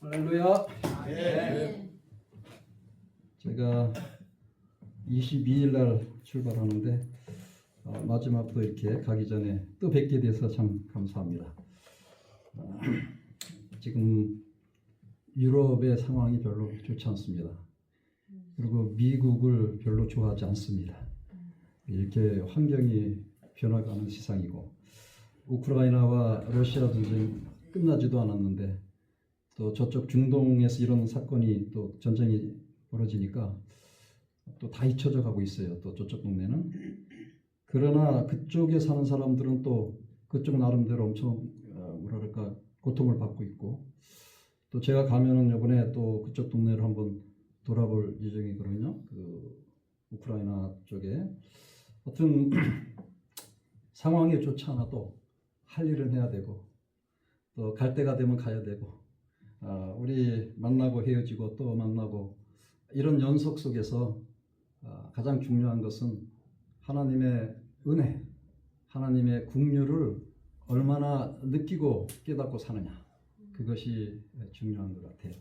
할렐루야. 네. 제가 22일 날 출발하는데 마지막도 이렇게 가기 전에 또 뵙게 돼서 참 감사합니다. 지금 유럽의 상황이 별로 좋지 않습니다. 그리고 미국을 별로 좋아하지 않습니다. 이렇게 환경이 변화가는 세상이고 우크라이나와 러시아 전쟁 끝나지도 않았는데 또 저쪽 중동에서 이런 사건이 또 전쟁이 벌어지니까 또 다 잊혀져 가고 있어요. 또 저쪽 동네는. 그러나 그쪽에 사는 사람들은 또 그쪽 나름대로 엄청 뭐랄까 고통을 받고 있고 또 제가 가면은 이번에 또 그쪽 동네를 한번 돌아볼 예정이거든요. 그 우크라이나 쪽에. 하여튼 상황이 좋지 않아도 할 일은 해야 되고 또 갈 때가 되면 가야 되고 우리 만나고 헤어지고 또 만나고 이런 연속 속에서 가장 중요한 것은 하나님의 은혜, 하나님의 긍휼을 얼마나 느끼고 깨닫고 사느냐, 그것이 중요한 것 같아요.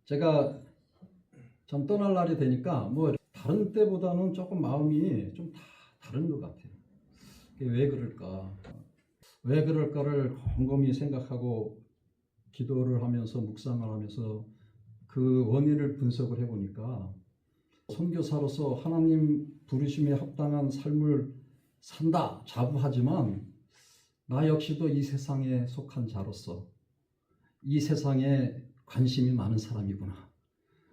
제가 참 떠날 날이 되니까 뭐 다른 때보다는 조금 마음이 좀 다른 것 같아요. 왜 그럴까? 왜 그럴까를 곰곰이 생각하고 기도를 하면서 묵상을 하면서 그 원인을 분석을 해보니까 선교사로서 하나님 부르심에 합당한 삶을 산다 자부하지만 나 역시도 이 세상에 속한 자로서 이 세상에 관심이 많은 사람이구나.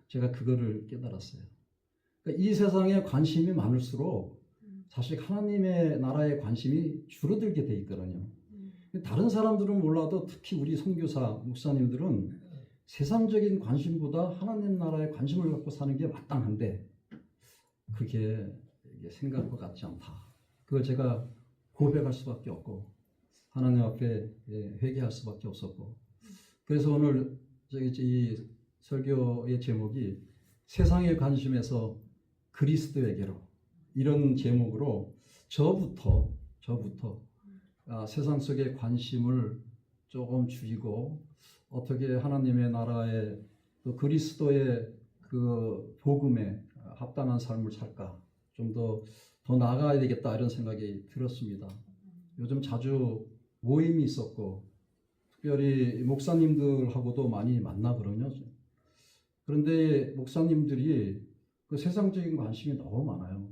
제가 그거를 깨달았어요. 그러니까 이 세상에 관심이 많을수록 사실 하나님의 나라에 관심이 줄어들게 돼 있거든요. 다른 사람들은 몰라도 특히 우리 선교사 목사님들은 세상적인 관심보다 하나님 나라에 관심을 갖고 사는 게 마땅한데 그게 생각과 같지 않다. 그걸 제가 고백할 수밖에 없고 하나님 앞에 회개할 수밖에 없었고 그래서 오늘 이 설교의 제목이 세상의 관심에서 그리스도에게로 이런 제목으로 저부터 세상 속의 관심을 조금 줄이고 어떻게 하나님의 나라의 또 그리스도의 그 복음에 합당한 삶을 살까 좀 더 나아가야 되겠다 이런 생각이 들었습니다. 요즘 자주 모임이 있었고 특별히 목사님들하고도 많이 만나거든요. 그런데 목사님들이 그 세상적인 관심이 너무 많아요.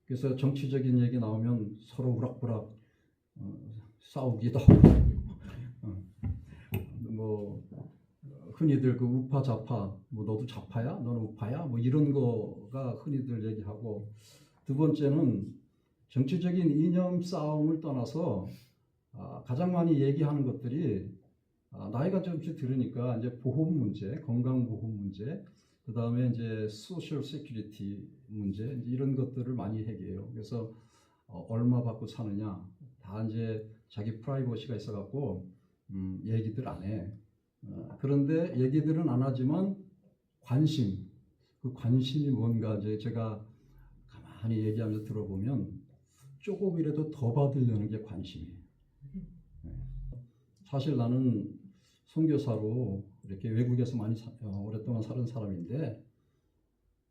그래서 정치적인 얘기 나오면 서로 우락부락 싸우기도 하고 뭐 흔히들 그 우파 좌파 뭐 너도 좌파야 너는 우파야 뭐 이런 거가 흔히들 얘기하고 두 번째는 정치적인 이념 싸움을 떠나서 가장 많이 얘기하는 것들이 나이가 조금씩 들으니까 이제 보험 문제, 건강 보험 문제, 그 다음에 이제 소셜 세큐리티 문제 이제 이런 것들을 많이 얘기해요. 그래서 얼마 받고 사느냐 다 이제 자기 프라이버시가 있어갖고 얘기들 안 해. 그런데 얘기들은 안 하지만 그 관심이 뭔가 이제 제가 가만히 얘기하면서 들어보면 조금이라도 더 받으려는 게 관심이에요. 사실 나는 선교사로 이렇게 외국에서 많이 오랫동안 살은 사람인데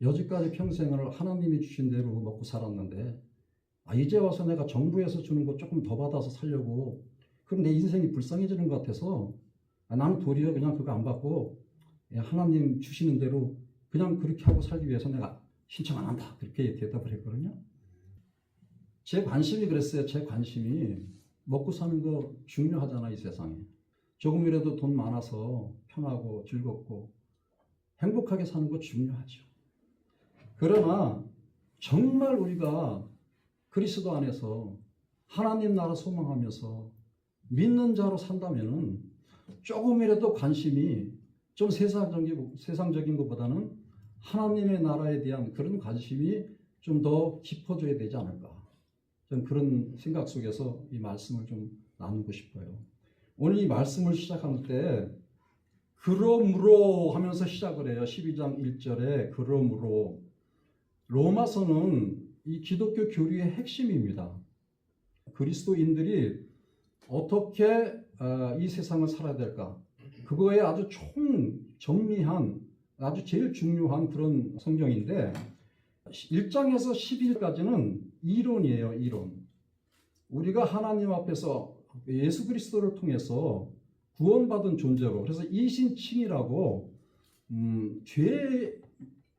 여지까지 평생을 하나님이 주신 대로 먹고 살았는데 이제 와서 내가 정부에서 주는 거 조금 더 받아서 살려고 그럼 내 인생이 불쌍해지는 것 같아서 나는 도리어 그냥 그거 안 받고 하나님 주시는 대로 그냥 그렇게 하고 살기 위해서 내가 신청 안 한다 그렇게 대답을 했거든요. 제 관심이 그랬어요. 제 관심이 먹고 사는 거 중요하잖아 이 세상에. 조금이라도 돈 많아서 편하고 즐겁고 행복하게 사는 거 중요하죠. 그러나 정말 우리가 그리스도 안에서 하나님 나라 소망하면서 믿는 자로 산다면은 조금이라도 관심이 좀 세상적인 것보다는 하나님의 나라에 대한 그런 관심이 좀 더 깊어져야 되지 않을까. 저는 그런 생각 속에서 이 말씀을 좀 나누고 싶어요. 오늘 이 말씀을 시작할 때 그러므로 하면서 시작을 해요. 12장 1절에 그러므로 로마서는 이 기독교 교리의 핵심입니다. 그리스도인들이 어떻게 이 세상을 살아야 될까? 그거에 아주 정리한 아주 제일 중요한 그런 성경인데 1장에서 11까지는 이론이에요. 이론. 우리가 하나님 앞에서 예수 그리스도를 통해서 구원받은 존재로 그래서 이신칭이라고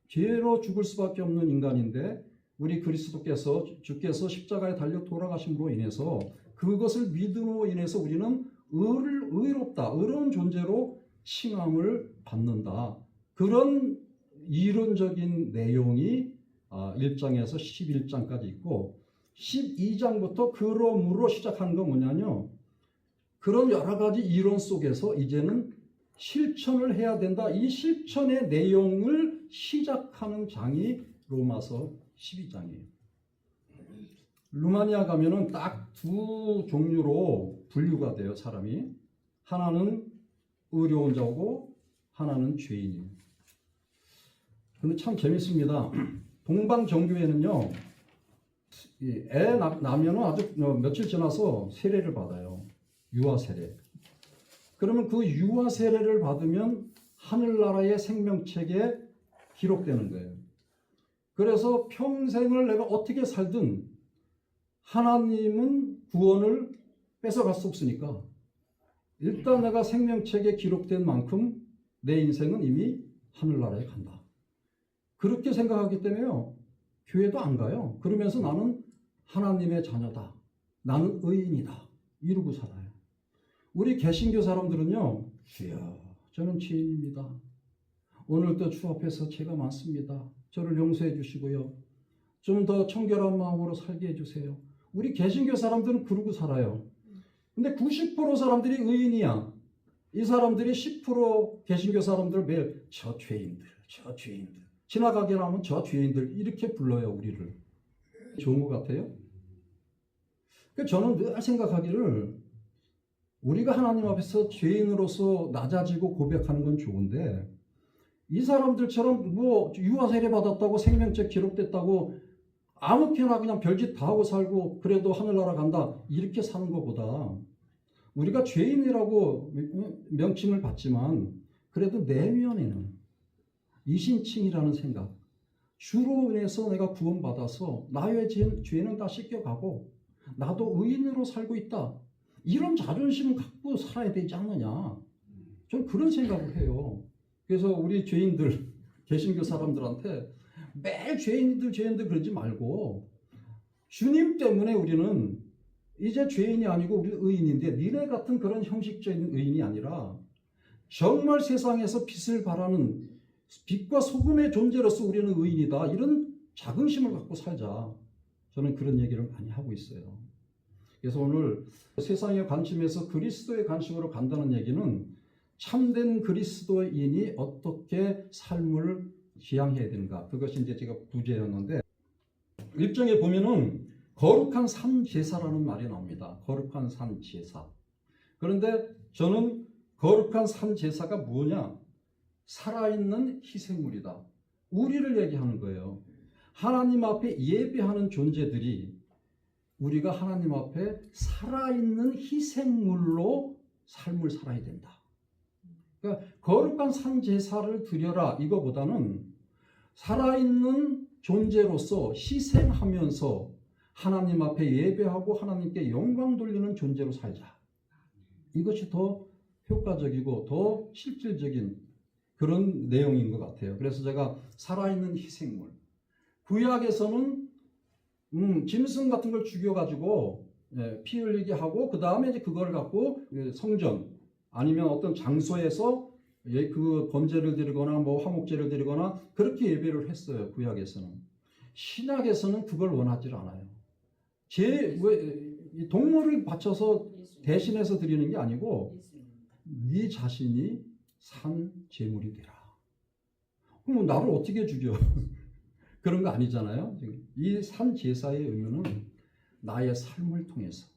죄로 죽을 수밖에 없는 인간인데 우리 그리스도께서 주께서 십자가에 달려 돌아가심으로 인해서 그것을 믿음으로 인해서 우리는 의롭다, 의로운 존재로 칭함을 받는다. 그런 이론적인 내용이 1장에서 11장까지 있고 12장부터 그러므로 시작하는 건 뭐냐면요. 그런 여러 가지 이론 속에서 이제는 실천을 해야 된다. 이 실천의 내용을 시작하는 장이 로마서 12장이에요. 루마니아 가면은 딱 두 종류로 분류가 돼요, 사람이. 하나는 의로운 자고 하나는 죄인이에요. 근데 참 재밌습니다. 동방 정교회는요, 애 낳으면 아주 며칠 지나서 세례를 받아요. 유아 세례. 그러면 그 유아 세례를 받으면 하늘나라의 생명책에 기록되는 거예요. 그래서 평생을 내가 어떻게 살든 하나님은 구원을 뺏어갈 수 없으니까 일단 내가 생명책에 기록된 만큼 내 인생은 이미 하늘나라에 간다. 그렇게 생각하기 때문에요. 교회도 안 가요. 그러면서 나는 하나님의 자녀다. 나는 의인이다. 이러고 살아요. 우리 개신교 사람들은요. 주여, 저는 죄인입니다. 오늘도 주 앞에서 죄가 많습니다. 저를 용서해 주시고요. 좀 더 청결한 마음으로 살게 해주세요. 우리 개신교 사람들은 그러고 살아요. 근데 90% 사람들이 의인이야. 이 사람들이 10% 개신교 사람들 매일 저 죄인들, 저 죄인들. 지나가게 하면 저 죄인들 이렇게 불러요, 우리를. 좋은 것 같아요. 저는 늘 생각하기를 우리가 하나님 앞에서 죄인으로서 낮아지고 고백하는 건 좋은데 이 사람들처럼 뭐 유아 세례 받았다고 생명책 기록됐다고 아무렇게나 그냥 별짓 다 하고 살고 그래도 하늘나라 간다 이렇게 사는 것보다 우리가 죄인이라고 명칭을 받지만 그래도 내면에는 이신칭이라는 생각, 주로 인해서 내가 구원받아서 나의 죄는 다 씻겨가고 나도 의인으로 살고 있다. 이런 자존심을 갖고 살아야 되지 않느냐. 저는 그런 생각을 해요. 그래서 우리 죄인들, 개신교 사람들한테 매일 죄인들 그러지 말고 주님 때문에 우리는 이제 죄인이 아니고 우리 의인인데 니네 같은 그런 형식적인 의인이 아니라 정말 세상에서 빛을 발하는 빛과 소금의 존재로서 우리는 의인이다. 이런 자긍심을 갖고 살자. 저는 그런 얘기를 많이 하고 있어요. 그래서 오늘 세상의 관심에서 그리스도의 관심으로 간다는 얘기는 참된 그리스도인이 어떻게 삶을 지향해야 되는가. 그것이 이제 제가 부제였는데 1장에 보면은 거룩한 산 제사라는 말이 나옵니다. 거룩한 산 제사. 그런데 저는 거룩한 산 제사가 뭐냐? 살아있는 희생물이다. 우리를 얘기하는 거예요. 하나님 앞에 예배하는 존재들이 우리가 하나님 앞에 살아있는 희생물로 삶을 살아야 된다. 그러니까 거룩한 산 제사를 드려라 이거보다는 살아있는 존재로서 희생하면서 하나님 앞에 예배하고 하나님께 영광 돌리는 존재로 살자. 이것이 더 효과적이고 더 실질적인 그런 내용인 것 같아요. 그래서 제가 살아있는 희생물. 구약에서는 짐승 같은 걸 죽여가지고 피 흘리게 하고 그 다음에 이제 그걸 갖고 성전 아니면 어떤 장소에서 그 범죄를 드리거나 뭐 화목제를 드리거나 그렇게 예배를 했어요. 구약에서는. 신약에서는 그걸 원하지 않아요. 동물을 바쳐서 대신해서 드리는 게 아니고 네 자신이 산 제물이 되라. 그럼 나를 어떻게 죽여? 그런 거 아니잖아요. 이 산 제사의 의미는 나의 삶을 통해서,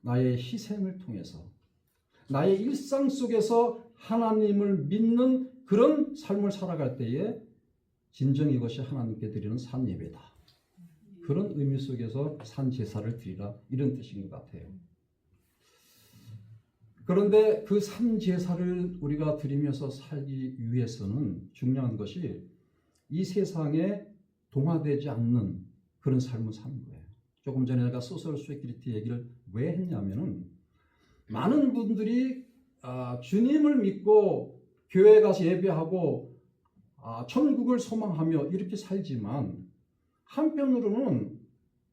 나의 희생을 통해서, 나의 일상 속에서 하나님을 믿는 그런 삶을 살아갈 때에 진정 이것이 하나님께 드리는 산 예배다. 그런 의미 속에서 산 제사를 드리라 이런 뜻인 것 같아요. 그런데 그 산 제사를 우리가 드리면서 살기 위해서는 중요한 것이 이 세상에 동화되지 않는 그런 삶을 사는 거예요. 조금 전에 내가 소셜 세큐리티 얘기를 왜 했냐면은 많은 분들이 주님을 믿고 교회 가서 예배하고 천국을 소망하며 이렇게 살지만 한편으로는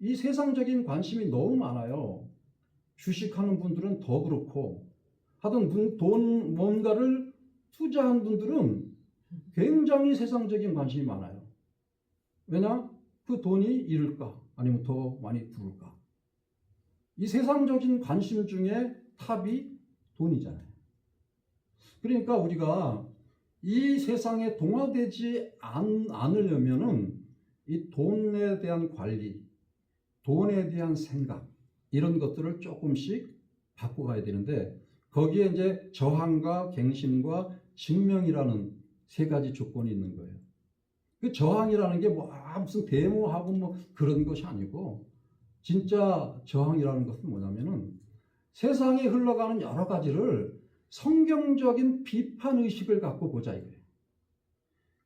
이 세상적인 관심이 너무 많아요. 주식하는 분들은 더 그렇고 하여튼 돈 뭔가를 투자한 분들은 굉장히 세상적인 관심이 많아요. 왜냐? 그 돈이 잃을까? 아니면 더 많이 부를까? 이 세상적인 관심 중에 탑이 돈이잖아요. 그러니까 우리가 이 세상에 동화되지 않으려면은 이 돈에 대한 관리, 돈에 대한 생각, 이런 것들을 조금씩 바꿔가야 되는데 거기에 이제 저항과 갱신과 증명이라는 세 가지 조건이 있는 거예요. 그 저항이라는 게 무슨 데모하고 뭐 그런 것이 아니고 진짜 저항이라는 것은 뭐냐면은 세상에 흘러가는 여러 가지를 성경적인 비판 의식을 갖고 보자 이거예요.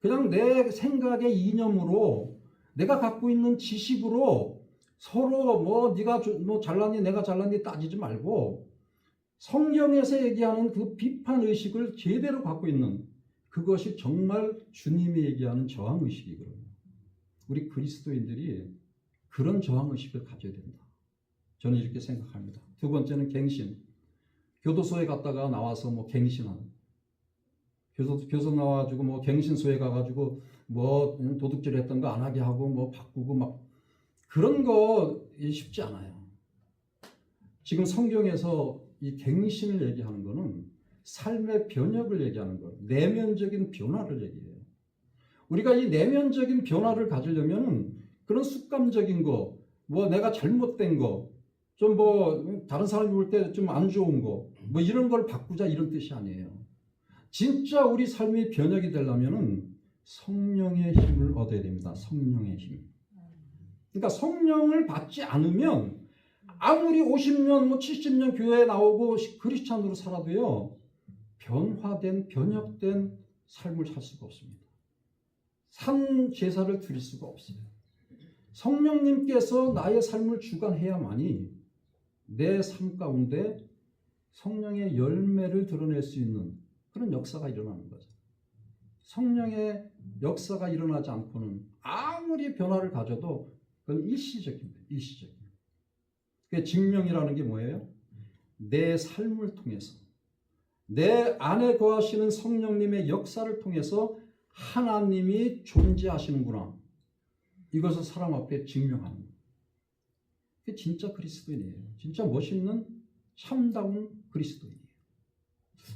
그냥 내 생각의 이념으로 내가 갖고 있는 지식으로 서로 네가 잘났니 내가 잘났니 따지지 말고 성경에서 얘기하는 그 비판 의식을 제대로 갖고 있는 그것이 정말 주님이 얘기하는 저항 의식이거든요. 우리 그리스도인들이 그런 저항 의식을 가져야 된다. 저는 이렇게 생각합니다. 두 번째는 갱신. 교도소에 갔다가 나와서 갱신하는. 교도소 나와가지고 갱신소에 가가지고 도둑질 했던 거 안 하게 하고 바꾸고 막 그런 거 쉽지 않아요. 지금 성경에서 이 갱신을 얘기하는 거는 삶의 변혁을 얘기하는 거예요. 내면적인 변화를 얘기해요. 우리가 이 내면적인 변화를 가지려면 그런 습관적인 거, 내가 잘못된 거, 좀 다른 사람이 볼 때 좀 안 좋은 거, 이런 걸 바꾸자 이런 뜻이 아니에요. 진짜 우리 삶이 변혁이 되려면은 성령의 힘을 얻어야 됩니다. 성령의 힘. 그러니까 성령을 받지 않으면 아무리 50년, 70년 교회에 나오고 크리스찬으로 살아도요, 변화된, 변혁된 삶을 살 수가 없습니다. 산 제사를 드릴 수가 없어요. 성령님께서 나의 삶을 주관해야만이 내 삶 가운데 성령의 열매를 드러낼 수 있는 그런 역사가 일어나는 거죠. 성령의 역사가 일어나지 않고는 아무리 변화를 가져도 그건 일시적입니다. 일시적인. 그 증명이라는 게 뭐예요? 내 삶을 통해서 내 안에 거하시는 성령님의 역사를 통해서 하나님이 존재하시는구나. 이것을 사람 앞에 증명하는 거예요. 그게 진짜 그리스도인이에요. 진짜 멋있는 참다운 그리스도인이에요.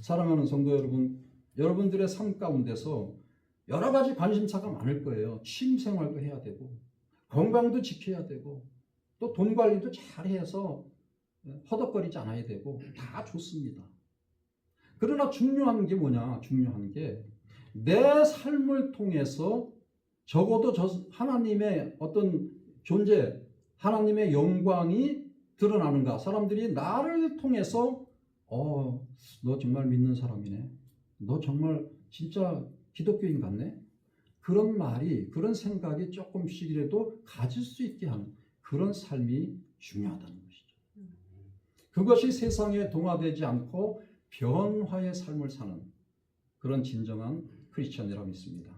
사랑하는 성도 여러분, 여러분들의 삶 가운데서 여러 가지 관심사가 많을 거예요. 취미생활도 해야 되고 건강도 지켜야 되고 또 돈 관리도 잘해서 허덕거리지 않아야 되고 다 좋습니다. 그러나 중요한 게 뭐냐? 중요한 게 내 삶을 통해서 적어도 하나님의 어떤 존재, 하나님의 영광이 드러나는가? 사람들이 나를 통해서 너 정말 믿는 사람이네. 너 정말 진짜 기독교인 같네. 그런 말이, 그런 생각이 조금씩이라도 가질 수 있게 하는 그런 삶이 중요하다는 것이죠. 그것이 세상에 동화되지 않고 변화의 삶을 사는 그런 진정한 크리스찬이라고 믿습니다.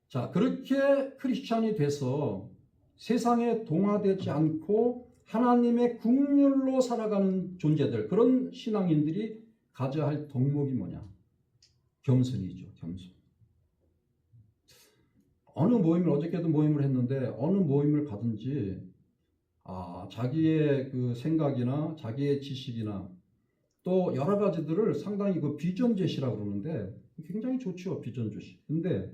자, 그렇게 크리스찬이 돼서 세상에 동화되지 않고 하나님의 국률로 살아가는 존재들, 그런 신앙인들이 가져야 할 덕목이 뭐냐? 겸손이죠. 겸손. 어느 모임을, 어저께도 모임을 했는데 어느 모임을 가든지 자기의 그 생각이나 자기의 지식이나 또 여러 가지들을 상당히 그 비전 제시라고 그러는데 굉장히 좋죠. 비전 제시. 근데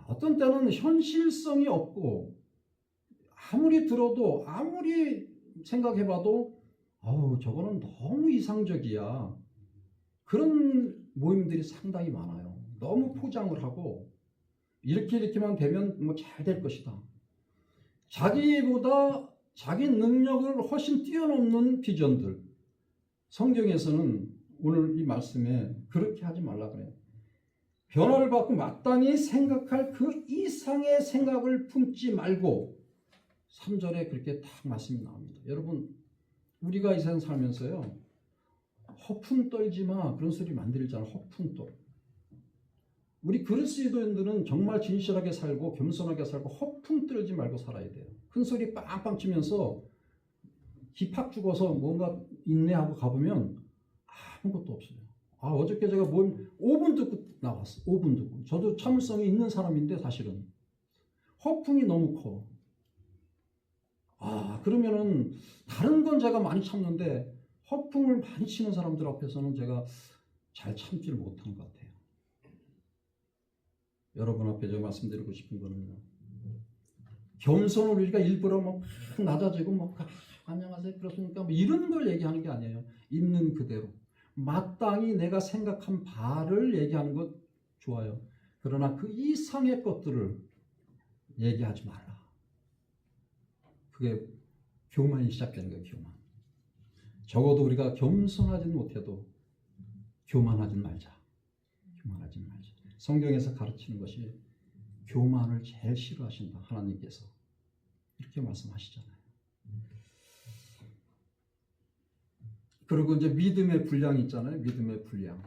어떤 때는 현실성이 없고 아무리 들어도 아무리 생각해봐도 저거는 너무 이상적이야. 그런 모임들이 상당히 많아요. 너무 포장을 하고 이렇게만 되면 잘 될 것이다. 자기보다 자기 능력을 훨씬 뛰어넘는 비전들, 성경에서는 오늘 이 말씀에 그렇게 하지 말라 그래요. 변화를 받고 마땅히 생각할 그 이상의 생각을 품지 말고 3절에 그렇게 딱 말씀이 나옵니다. 여러분, 우리가 이 세상 살면서요, 허풍 떨지 마 그런 소리 만들잖아. 허풍 떨. 우리 그리스도인들은 정말 진실하게 살고 겸손하게 살고 허풍 떨지 말고 살아야 돼요. 큰 소리 빵빵 치면서 기팍 죽어서 뭔가 인내하고 가보면 아무것도 없어요. 어저께 제가 5분 듣고 나왔어. 5분 듣고. 저도 참을성이 있는 사람인데 사실은 허풍이 너무 커. 그러면은 다른 건 제가 많이 참는데 허풍을 많이 치는 사람들 앞에서는 제가 잘 참지를 못한 것 같아요. 여러분 앞에 제가 말씀드리고 싶은 거는요, 겸손을 우리가 일부러 막 낮아지고 막 안녕하세요 그렇습니까 뭐 이런 걸 얘기하는 게 아니에요. 있는 그대로 마땅히 내가 생각한 바를 얘기하는 것 좋아요. 그러나 그 이상의 것들을 얘기하지 말라. 그게 교만이 시작되는 거예요. 교만. 적어도 우리가 겸손하지 못해도 교만하지 말자. 교만하지 말자. 성경에서 가르치는 것이 교만을 제일 싫어하신다. 하나님께서 이렇게 말씀하시잖아요. 그리고 이제 믿음의 분량이 있잖아요. 믿음의 분량.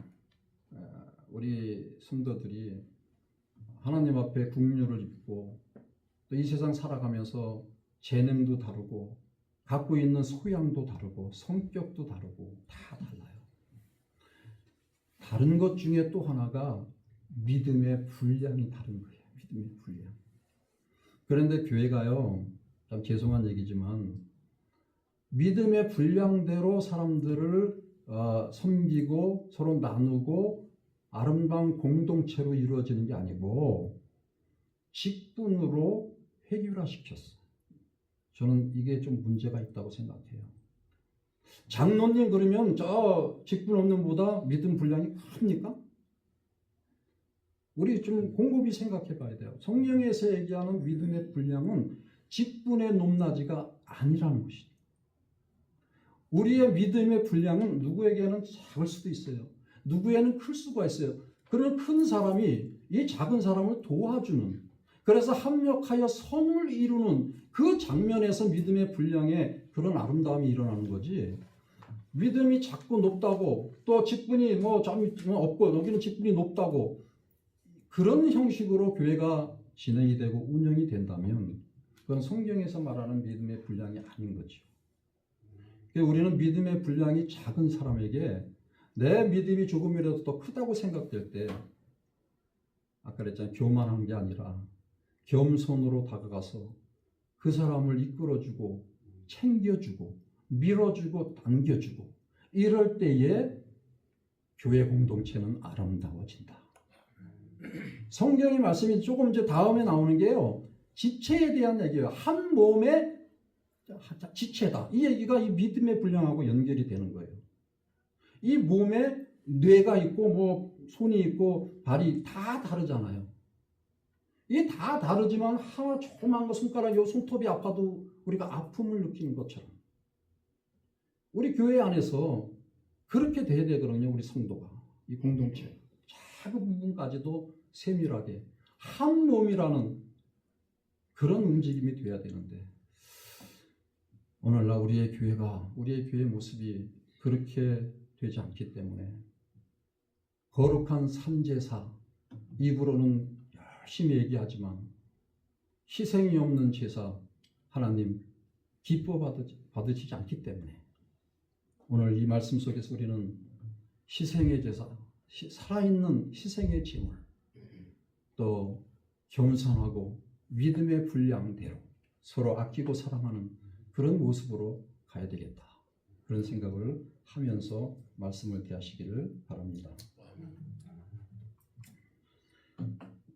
우리 성도들이 하나님 앞에 국률을 입고 또 이 세상 살아가면서 재능도 다르고 갖고 있는 소양도 다르고 성격도 다르고 다 달라요. 다른 것 중에 또 하나가 믿음의 분량이 다른 거예요. 믿음의 분량. 그런데 교회가요, 참 죄송한 얘기지만 믿음의 분량대로 사람들을 섬기고 서로 나누고 아름다운 공동체로 이루어지는 게 아니고 직분으로 획일화시켰어요. 저는 이게 좀 문제가 있다고 생각해요. 장로님 그러면 저 직분 없는 보다 믿음 분량이 큽니까? 우리 좀 곰곰이 생각해 봐야 돼요. 성경에서 얘기하는 믿음의 분량은 직분의 높낮이가 아니라는 것이죠. 우리의 믿음의 분량은 누구에게는 작을 수도 있어요. 누구에는 클 수가 있어요. 그런 큰 사람이 이 작은 사람을 도와주는, 그래서 합력하여 선을 이루는 그 장면에서 믿음의 분량에 그런 아름다움이 일어나는 거지. 믿음이 작고 높다고 또 직분이 없고 여기는 직분이 높다고 그런 형식으로 교회가 진행이 되고 운영이 된다면 그건 성경에서 말하는 믿음의 분량이 아닌 거죠. 우리는 믿음의 분량이 작은 사람에게 내 믿음이 조금이라도 더 크다고 생각될 때 아까 그랬잖아요. 교만한 게 아니라 겸손으로 다가가서 그 사람을 이끌어주고 챙겨주고 밀어주고 당겨주고 이럴 때에 교회 공동체는 아름다워진다. 성경의 말씀이 조금 이제 다음에 나오는 게요. 지체에 대한 얘기예요. 한 몸의 지체다. 이 얘기가 이 믿음의 분량하고 연결이 되는 거예요. 이 몸에 뇌가 있고 뭐 손이 있고 발이 다 다르잖아요. 이게 다 다르지만 하나 조그만 거 손가락 요 손톱이 아파도 우리가 아픔을 느끼는 것처럼 우리 교회 안에서 그렇게 돼야 되거든요. 우리 성도가 이 공동체 작은 부분까지도 세밀하게 한 몸이라는 그런 움직임이 돼야 되는데 오늘날 우리의 교회 모습이 그렇게 되지 않기 때문에 거룩한 산제사, 입으로는 열심히 얘기하지만 희생이 없는 제사 하나님 기뻐 받으시지 않기 때문에 오늘 이 말씀 속에서 우리는 희생의 제사, 살아있는 희생의 제물, 또 겸손하고 믿음의 분량대로 서로 아끼고 사랑하는 그런 모습으로 가야 되겠다. 그런 생각을 하면서 말씀을 대하시기를 바랍니다.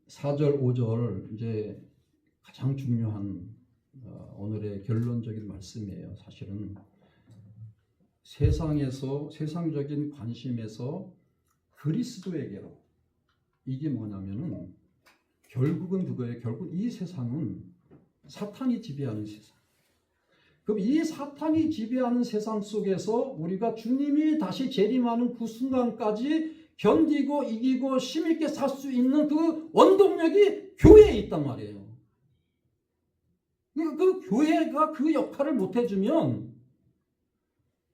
4절, 5절 이제 가장 중요한 오늘의 결론적인 말씀이에요. 사실은 세상적인 관심에서 그리스도에게로 이게 뭐냐면은 결국은 그거예요. 결국 이 세상은 사탄이 지배하는 세상. 그럼 이 사탄이 지배하는 세상 속에서 우리가 주님이 다시 재림하는 그 순간까지 견디고 이기고 힘있게 살 수 있는 그 원동력이 교회에 있단 말이에요. 그러니까 그 교회가 그 역할을 못 해주면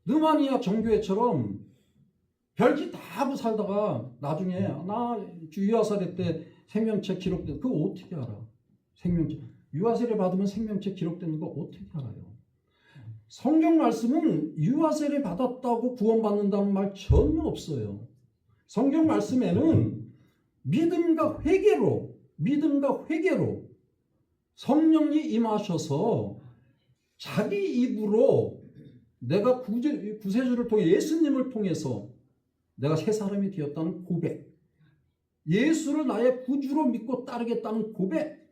르마니아 정교회처럼 별짓 다 하고 살다가 나중에 나 유아세례 때 생명책 기록된 그거 어떻게 알아? 생명책 유아세례 받으면 생명책 기록되는 거 어떻게 알아요? 성경 말씀은 유아세례 받았다고 구원받는다는 말 전혀 없어요. 성경 말씀에는 믿음과 회개로 성령이 임하셔서 자기 입으로 내가 구세주를 통해 예수님을 통해서 내가 새 사람이 되었다는 고백, 예수를 나의 구주로 믿고 따르겠다는 고백,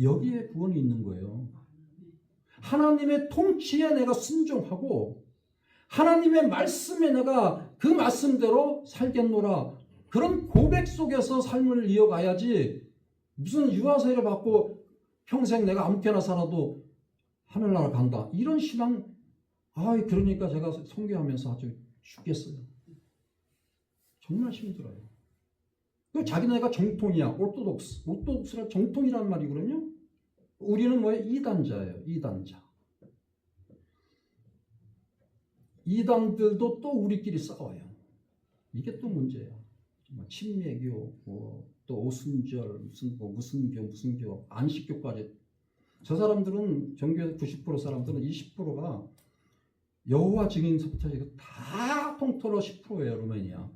여기에 구원이 있는 거예요. 하나님의 통치에 내가 순종하고 하나님의 말씀에 내가 그 말씀대로 살겠노라. 그런 고백 속에서 삶을 이어가야지 무슨 유아세례 받고 평생 내가 아무렇게나 살아도 하늘나라 간다. 이런 신앙, 그러니까 제가 선교하면서 아주 죽겠어요. 정말 힘들어요. 자기네가 정통이야. 오토독스라 정통이라는 말이거든요. 우리는 뭐예요? 이단자예요. 이단자. 이단들도 또 우리끼리 싸워요. 이게 또 문제예요. 침례교, 또 오순절, 무슨 교, 안식교까지. 저 사람들은 정교에서 90% 사람들은 20%가 여호와 증인서부터 다 통틀어 10%예요. 루메니아.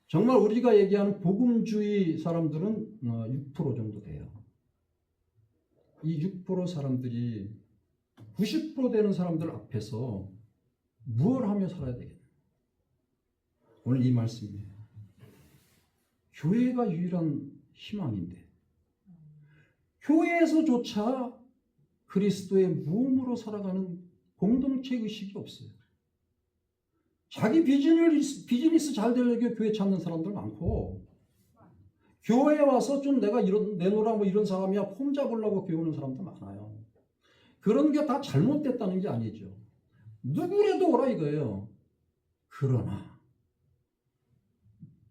정말 우리가 얘기하는 복음주의 사람들은 6% 정도 돼요. 이 6% 사람들이 90% 되는 사람들 앞에서 무엇을 하며 살아야 되겠나? 오늘 이 말씀이에요. 교회가 유일한 희망인데 교회에서조차 그리스도의 몸으로 살아가는 공동체 의식이 없어요. 자기 비즈니스 잘 되려고 교회 찾는 사람들 많고, 교회에 와서 좀 내가 내놓으라 이런 사람이야 폼 잡으려고 교회 오는 사람도 많아요. 그런 게 다 잘못됐다는 게 아니죠. 누구라도 오라 이거예요. 그러나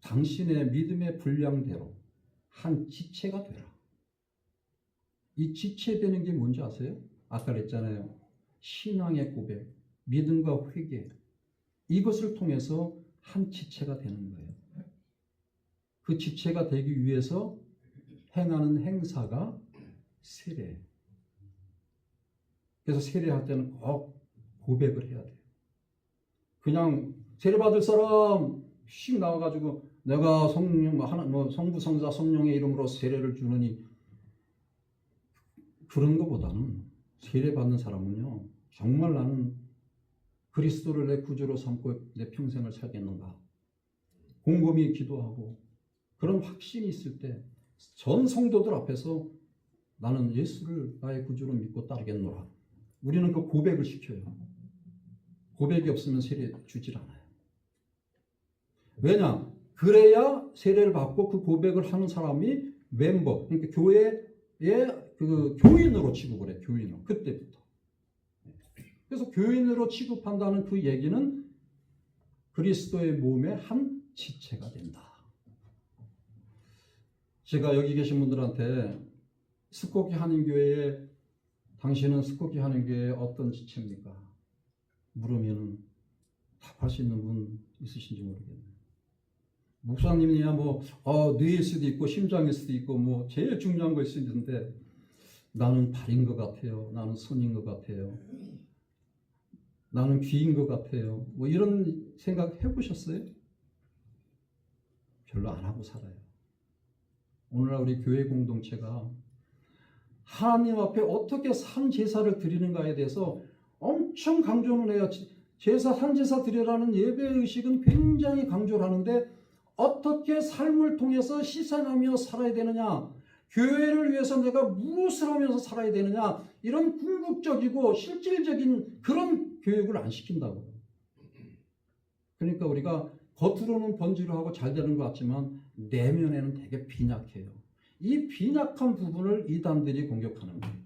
당신의 믿음의 분량대로 한 지체가 되라. 이 지체되는 게 뭔지 아세요? 아까 그랬잖아요. 신앙의 고백, 믿음과 회개, 이것을 통해서 한 지체가 되는 거예요. 그 지체가 되기 위해서 행하는 행사가 세례. 그래서 세례할 때는 꼭 고백을 해야 돼요. 그냥 세례 받을 사람 씩 나와가지고 내가 성부, 성자, 성령의 이름으로 세례를 주느니, 그런 것보다는 세례 받는 사람은요, 정말 나는 그리스도를 내 구주로 삼고 내 평생을 살겠는가, 곰곰이 기도하고 그런 확신이 있을 때 전 성도들 앞에서 나는 예수를 나의 구주로 믿고 따르겠노라. 우리는 그 고백을 시켜요. 고백이 없으면 세례 주질 않아요. 왜냐? 그래야 세례를 받고 그 고백을 하는 사람이 멤버, 그러니까 교회의 그 교인으로 취급을 해. 교인으로. 그때부터. 그래서 교인으로 취급한다는 그 얘기는 그리스도의 몸의 한 지체가 된다. 제가 여기 계신 분들한테 스코키 한인교회에, 당신은 스코키 한인교회의 어떤 지체입니까? 물으면 답할 수 있는 분 있으신지 모르겠네요. 목사님이야 뇌일 수도 있고 심장일 수도 있고 제일 중요한 걸 수 있는데, 나는 발인 것 같아요. 나는 손인 것 같아요. 나는 귀인 것 같아요. 이런 생각 해보셨어요? 별로 안 하고 살아요. 오늘날 우리 교회 공동체가 하나님 앞에 어떻게 산 제사를 드리는가에 대해서 엄청 강조는 해요. 산 제사 드리라는 예배의식은 굉장히 강조를 하는데, 어떻게 삶을 통해서 희생하며 살아야 되느냐, 교회를 위해서 내가 무엇을 하면서 살아야 되느냐, 이런 궁극적이고 실질적인 그런 교육을 안 시킨다고요. 그러니까 우리가 겉으로는 번지르하고 잘 되는 것 같지만 내면에는 되게 빈약해요. 이 빈약한 부분을 이단들이 공격하는 거예요.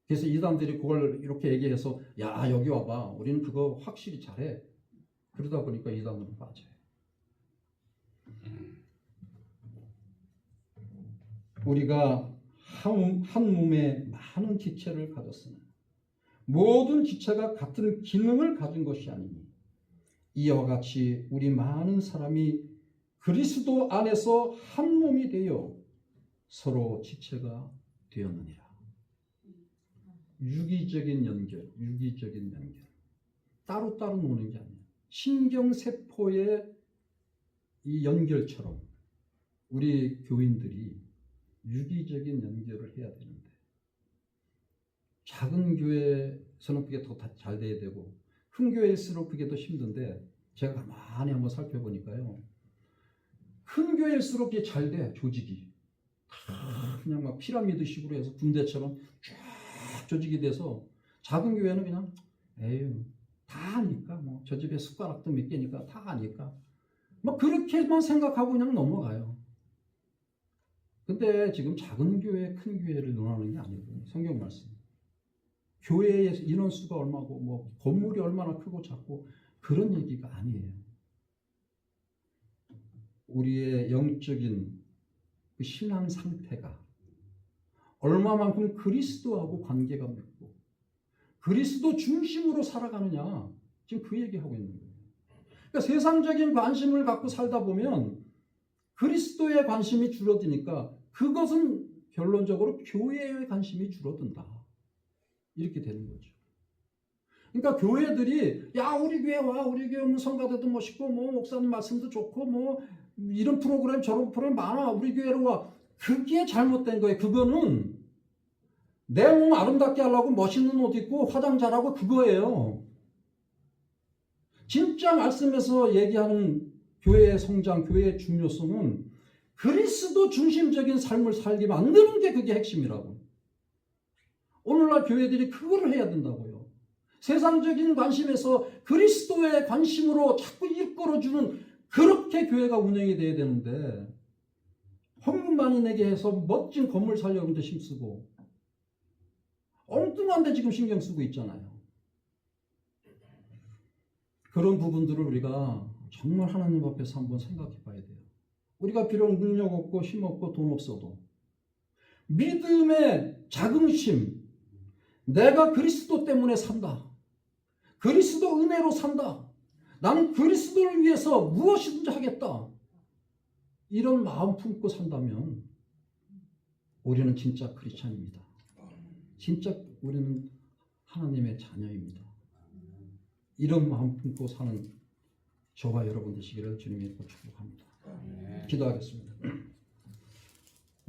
그래서 이단들이 그걸 이렇게 얘기해서 야 여기 와봐 우리는 그거 확실히 잘해. 그러다 보니까 이단으로 빠져요. 우리가 한 몸에 많은 지체를 가졌으나 모든 지체가 같은 기능을 가진 것이 아니니 이와 같이 우리 많은 사람이 그리스도 안에서 한 몸이 되어 서로 지체가 되었느니라. 유기적인 연결. 따로따로 노는 게 아니에요. 신경세포의 이 연결처럼 우리 교인들이 유기적인 연결을 해야 되는데 작은 교회에서는 그게 더 잘 돼야 되고 큰 교회일수록 그게 더 힘든데 제가 가만히 한번 살펴보니까요. 큰 교회일수록 그게 잘 돼. 조직이. 그냥 막 피라미드식으로 해서 군대처럼 쫙 조직이 돼서 작은 교회는 그냥 에휴 다 아니까 뭐 저 집에 숟가락도 몇 개니까 다 아니까 뭐 그렇게만 생각하고 그냥 넘어가요. 근데 지금 작은 교회, 큰 교회를 논하는 게 아니거든요. 성경 말씀. 교회의 인원수가 얼마고 뭐 건물이 얼마나 크고 작고 그런 얘기가 아니에요. 우리의 영적인 그 신앙 상태가 얼마만큼 그리스도하고 관계가 맺고 그리스도 중심으로 살아가느냐 지금 그 얘기하고 있는 거예요. 그러니까 세상적인 관심을 갖고 살다 보면 그리스도의 관심이 줄어드니까 그것은 결론적으로 교회의 관심이 줄어든다. 이렇게 되는 거죠. 그러니까 교회들이 야 우리 교회 와 우리 교회 오면 성가대도 멋있고 뭐 목사님 말씀도 좋고 뭐 이런 프로그램 저런 프로그램 많아 우리 교회로 와. 그게 잘못된 거예요. 그거는 내 몸 아름답게 하려고 멋있는 옷 입고 화장 잘하고 그거예요. 진짜 말씀에서 얘기하는 교회의 성장, 교회의 중요성은 그리스도 중심적인 삶을 살게 만드는 게 그게 핵심이라고. 오늘날 교회들이 그거를 해야 된다고요. 세상적인 관심에서 그리스도의 관심으로 자꾸 이끌어주는 그렇게 교회가 운영이 돼야 되는데 헌금만이 내게 해서 멋진 건물 살려고 힘쓰고 엉뚱한 데 지금 신경 쓰고 있잖아요. 그런 부분들을 우리가 정말 하나님 앞에서 한번 생각해 봐야 돼요. 우리가 비록 능력 없고 힘 없고 돈 없어도 믿음의 자긍심, 내가 그리스도 때문에 산다. 그리스도 은혜로 산다. 나는 그리스도를 위해서 무엇이든지 하겠다. 이런 마음 품고 산다면 우리는 진짜 크리스찬입니다. 진짜 우리는 하나님의 자녀입니다. 이런 마음 품고 사는 저와 여러분 되시기를 주님의 이름으로 축복합니다. 기도하겠습니다.